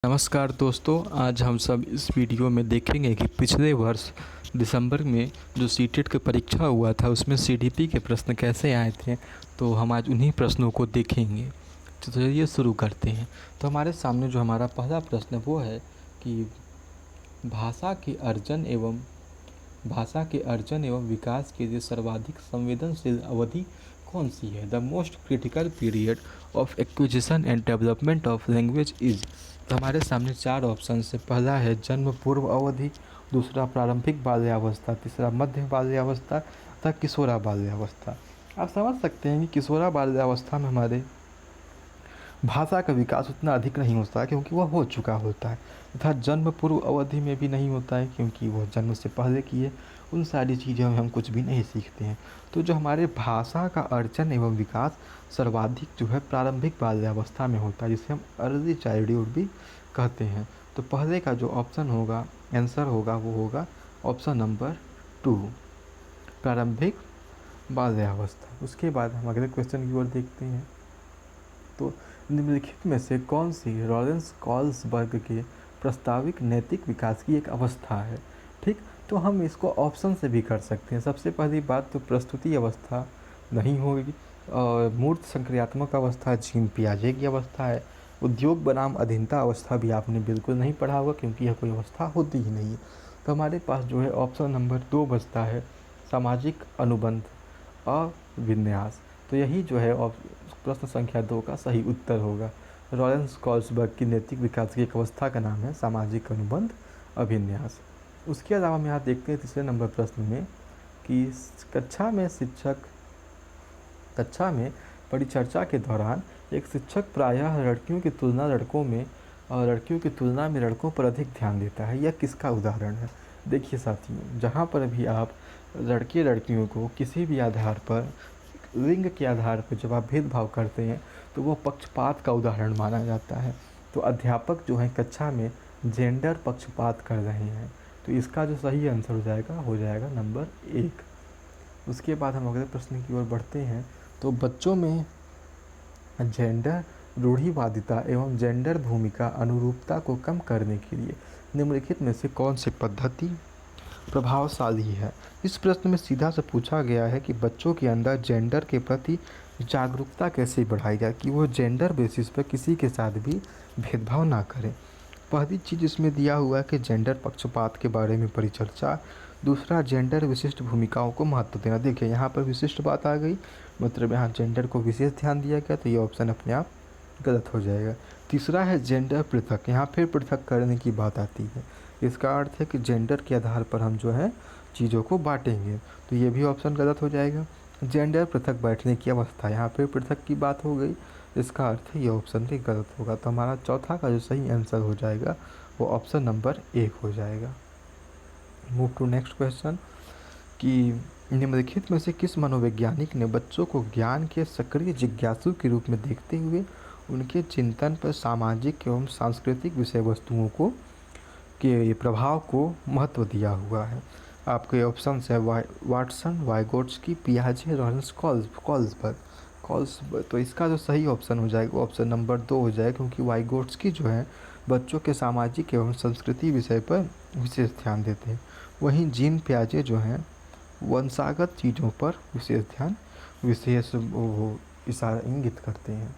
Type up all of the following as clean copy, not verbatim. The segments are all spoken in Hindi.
नमस्कार दोस्तों, आज हम सब इस वीडियो में देखेंगे कि पिछले वर्ष दिसंबर में जो सीटेट की परीक्षा हुआ था उसमें सीडीपी के प्रश्न कैसे आए थे। तो हम आज उन्हीं प्रश्नों को देखेंगे। तो चलिए शुरू करते हैं। तो हमारे सामने जो हमारा पहला प्रश्न वो है कि भाषा के अर्जन एवं विकास के लिए सर्वाधिक संवेदनशील अवधि कौन सी है। The most critical period of acquisition and development of language is. तो हमारे सामने चार ऑप्शन है। पहला है जन्म पूर्व अवधि, दूसरा प्रारंभिक बाल्यावस्था, तीसरा मध्य बाल्यावस्था तथा किशोरा बाल्यावस्था। आप समझ सकते हैं कि किशोरा बाल्यावस्था में हमारे भाषा का विकास उतना अधिक नहीं होता है क्योंकि वह हो चुका होता है, तथा जन्म पूर्व अवधि में भी नहीं होता है क्योंकि वह जन्म से पहले की है। उन सारी चीज़ों में हम कुछ भी नहीं सीखते हैं। तो जो हमारे भाषा का अर्जन एवं विकास सर्वाधिक जो है प्रारंभिक बाल्यावस्था में होता है, जिसे हम अर्ली चाइल्डहुड भी कहते हैं। तो पहले का जो ऑप्शन होगा, आंसर होगा, वो होगा ऑप्शन नंबर 2, प्रारंभिक बाल्यावस्था। उसके बाद हम अगले क्वेश्चन की ओर देखते हैं। तो निम्नलिखित में से कौन सी लॉरेंस कॉल्सबर्ग के प्रस्ताविक नैतिक विकास की एक अवस्था है। ठीक, तो हम इसको ऑप्शन से भी कर सकते हैं। सबसे पहली बात तो प्रस्तुति अवस्था नहीं होगी, और मूर्त संक्रियात्मक अवस्था जीन पियाजे की अवस्था है। उद्योग बनाम अधीनता अवस्था भी आपने बिल्कुल नहीं पढ़ा होगा क्योंकि यह कोई अवस्था होती ही नहीं है। तो हमारे पास जो है ऑप्शन नंबर 2 बचता है, सामाजिक अनुबंध अविन्यास। तो यही जो है प्रश्न संख्या 2 का सही उत्तर होगा। लॉरेंस कॉल्सबर्ग की नैतिक विकास की एक अवस्था का नाम है सामाजिक अनुबंध अभिन्यास। उसके अलावा हम यहाँ देखते हैं तीसरे नंबर प्रश्न में कि कक्षा में परिचर्चा के दौरान एक शिक्षक प्रायः लड़कियों की तुलना लड़कों में और लड़कियों की तुलना में लड़कों पर अधिक ध्यान देता है। यह किसका उदाहरण है। देखिए साथियों, जहाँ पर भी आप लड़के लड़कियों को किसी भी आधार पर, लिंग के आधार पर जब आप भेदभाव करते हैं तो वो पक्षपात का उदाहरण माना जाता है। तो अध्यापक जो हैं कक्षा में जेंडर पक्षपात कर रहे हैं। तो इसका जो सही आंसर हो जाएगा नंबर 1। उसके बाद हम अगले प्रश्न की ओर बढ़ते हैं। तो बच्चों में जेंडर रूढ़िवादिता एवं जेंडर भूमिका अनुरूपता को कम करने के लिए निम्नलिखित में से कौन सी पद्धति प्रभावशाली है। इस प्रश्न में सीधा से पूछा गया है कि बच्चों के अंदर जेंडर के प्रति जागरूकता कैसे बढ़ाई जाए कि वो जेंडर बेसिस पर किसी के साथ भी भेदभाव ना करें। पहली चीज़ इसमें दिया हुआ है कि जेंडर पक्षपात के बारे में परिचर्चा। दूसरा, जेंडर विशिष्ट भूमिकाओं को महत्व देना। देखिए यहाँ पर विशिष्ट बात आ गई, मतलब यहाँ जेंडर को विशेष ध्यान दिया गया, तो ये ऑप्शन अपने आप गलत हो जाएगा। तीसरा है जेंडर पृथक। यहाँ फिर पृथक करने की बात आती है। इसका अर्थ है कि जेंडर के आधार पर हम जो है चीज़ों को बांटेंगे, तो ये भी ऑप्शन गलत हो जाएगा। जेंडर पृथक बैठने की अवस्था, यहाँ पे पृथक की बात हो गई, इसका अर्थ है ये ऑप्शन भी गलत होगा। तो हमारा चौथा का जो सही आंसर हो जाएगा वो ऑप्शन नंबर 1 हो जाएगा। मूव टू नेक्स्ट क्वेश्चन कि निम्नलिखित में से किस मनोवैज्ञानिक ने बच्चों को ज्ञान के सक्रिय जिज्ञासु के रूप में देखते हुए उनके चिंतन पर सामाजिक एवं सांस्कृतिक विषय वस्तुओं के प्रभाव को महत्व दिया हुआ है। आपके ऑप्शन है वाटसन, वाइगोट्स्की, पियाजे, लॉरेंस कॉल्सबर्ग। तो इसका जो सही ऑप्शन हो जाएगा वो ऑप्शन नंबर 2 हो जाएगा, क्योंकि वाइगोट्स्की जो है बच्चों के सामाजिक एवं संस्कृति विषय पर विशेष ध्यान देते हैं। वहीं जीन पियाजे जो हैं वंशागत चीज़ों पर विशेष इशारा इंगित करते हैं।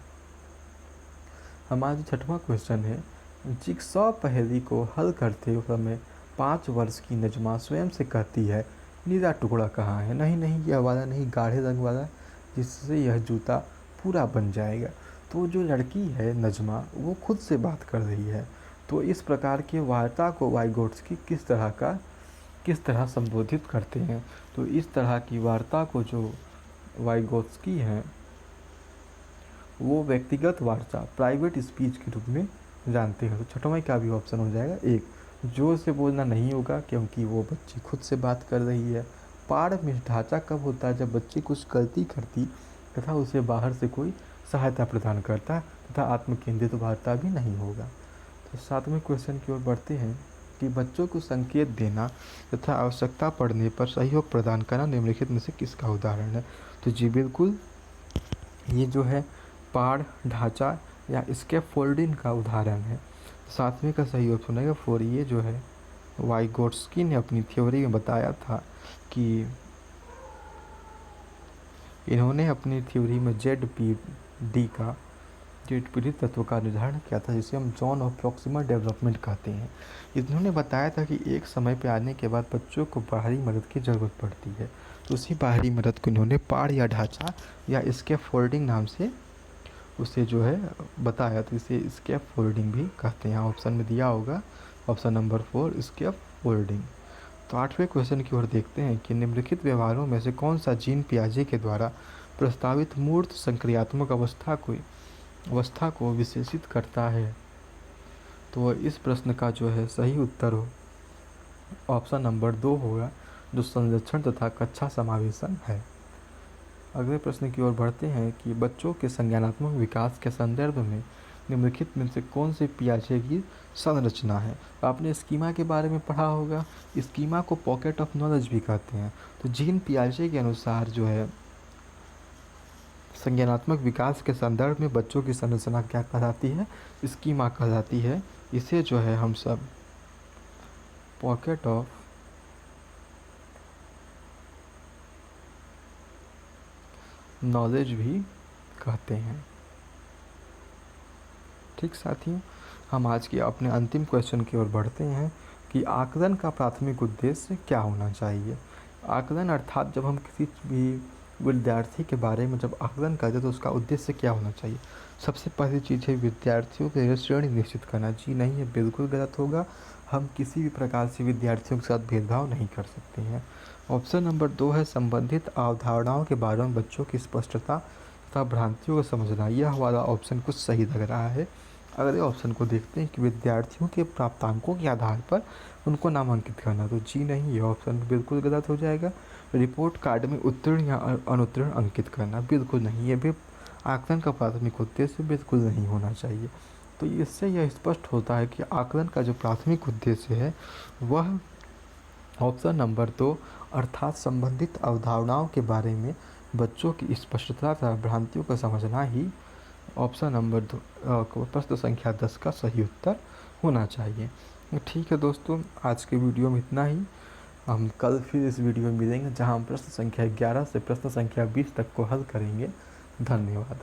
हमारा 6वां क्वेश्चन है, जिक्सॉ पहेली को हल करते समय 5 वर्ष की नजमा स्वयं से कहती है नीला टुकड़ा कहाँ है। नहीं, यह वाला नहीं, गाढ़े रंग वाला, जिससे यह जूता पूरा बन जाएगा। तो जो लड़की है नजमा, वो खुद से बात कर रही है। तो इस प्रकार की वार्ता को वाइगोट्स्की किस तरह संबोधित करते हैं। तो इस तरह की वार्ता को जो वाइगोट्स्की हैं वो व्यक्तिगत वार्ता, प्राइवेट स्पीच के रूप में जानते हैं। तो 6वां का भी ऑप्शन हो जाएगा 1। जोर से बोलना नहीं होगा क्योंकि वो बच्ची खुद से बात कर रही है। पाड़ में ढांचा कब होता है, जब बच्ची कुछ गलती करती तथा उसे बाहर से कोई सहायता प्रदान करता तथा आत्मकेंद्रित वार्ता भी नहीं होगा। तो 7वें क्वेश्चन की ओर बढ़ते हैं कि बच्चों को संकेत देना तथा आवश्यकता पड़ने पर सहयोग प्रदान करना निम्नलिखित में से किसका उदाहरण है। तो जी बिल्कुल, ये जो है पाड़ ढांचा या स्कैफोल्डिंग का उदाहरण है। सातवें का सही ऑप्शन है 4। ये जो है वाइगोट्स्की ने अपनी थ्योरी में बताया था कि इन्होंने अपनी थ्योरी में जेड पी डी तत्व का निर्धारण किया था, जिसे हम जोन ऑफ प्रॉक्सिमल डेवलपमेंट कहते हैं। इन्होंने बताया था कि एक समय पे आने के बाद बच्चों को बाहरी मदद की ज़रूरत पड़ती है, तो उसी बाहरी मदद को इन्होंने पाड़ या ढांचा या स्कैफोल्डिंग नाम से उसे जो है बताया, तो इसे स्कैफोल्डिंग भी कहते हैं। यहाँ ऑप्शन में दिया होगा ऑप्शन नंबर 4 स्कैफोल्डिंग। तो 8वें क्वेश्चन की ओर देखते हैं कि निम्नलिखित व्यवहारों में से कौन सा जीन पियाजे के द्वारा प्रस्तावित मूर्त संक्रियात्मक अवस्था को विशेषित करता है। तो इस प्रश्न का जो है सही उत्तर हो ऑप्शन नंबर 2 होगा, जो संरक्षण तथा कक्षा समावेशन है। अगले प्रश्न की ओर बढ़ते हैं कि बच्चों के संज्ञानात्मक विकास के संदर्भ में निम्नलिखित में से कौन से पियाजे की संरचना है। आपने स्कीमा के बारे में पढ़ा होगा, स्कीमा को पॉकेट ऑफ नॉलेज भी कहते हैं। तो जीन पियाजे के अनुसार जो है संज्ञानात्मक विकास के संदर्भ में बच्चों की संरचना क्या कहलाती है, स्कीमा कहलाती है। इसे जो है हम सब पॉकेट ऑफ नॉलेज भी कहते हैं। ठीक साथियों, हम आज के अपने अंतिम क्वेश्चन की ओर बढ़ते हैं कि आकलन का प्राथमिक उद्देश्य क्या होना चाहिए। आकलन अर्थात जब हम किसी भी विद्यार्थी के बारे में जब आकलन करते तो उसका उद्देश्य क्या होना चाहिए। सबसे पहली चीज़ है विद्यार्थियों के लिए श्रेणी निश्चित करना। जी नहीं, ये बिल्कुल गलत होगा। हम किसी भी प्रकार से विद्यार्थियों के साथ भेदभाव नहीं कर सकते हैं। ऑप्शन नंबर 2 है संबंधित अवधारणाओं के बारे में बच्चों की स्पष्टता तथा भ्रांतियों को समझना। यह वाला ऑप्शन कुछ सही लग रहा है। अगले ऑप्शन को देखते हैं कि विद्यार्थियों के प्राप्तांकों के आधार पर उनको नामांकित करना। तो जी नहीं, ये ऑप्शन बिल्कुल गलत हो जाएगा। रिपोर्ट कार्ड में उत्तीर्ण या अनुत्तीर्ण अंकित करना, बिल्कुल नहीं, ये भी आकलन का प्राथमिक उद्देश्य बिल्कुल नहीं होना चाहिए। तो इससे यह स्पष्ट होता है कि आकलन का जो प्राथमिक उद्देश्य है वह ऑप्शन नंबर 2 अर्थात संबंधित अवधारणाओं के बारे में बच्चों की स्पष्टता तथा भ्रांतियों को समझना ही ऑप्शन नंबर 2 प्रश्न संख्या 10 का सही उत्तर होना चाहिए। ठीक है दोस्तों, आज के वीडियो में इतना ही। हम कल फिर इस वीडियो में मिलेंगे, जहां हम प्रश्न संख्या 11 से प्रश्न संख्या 20 तक को हल करेंगे। धन्यवाद।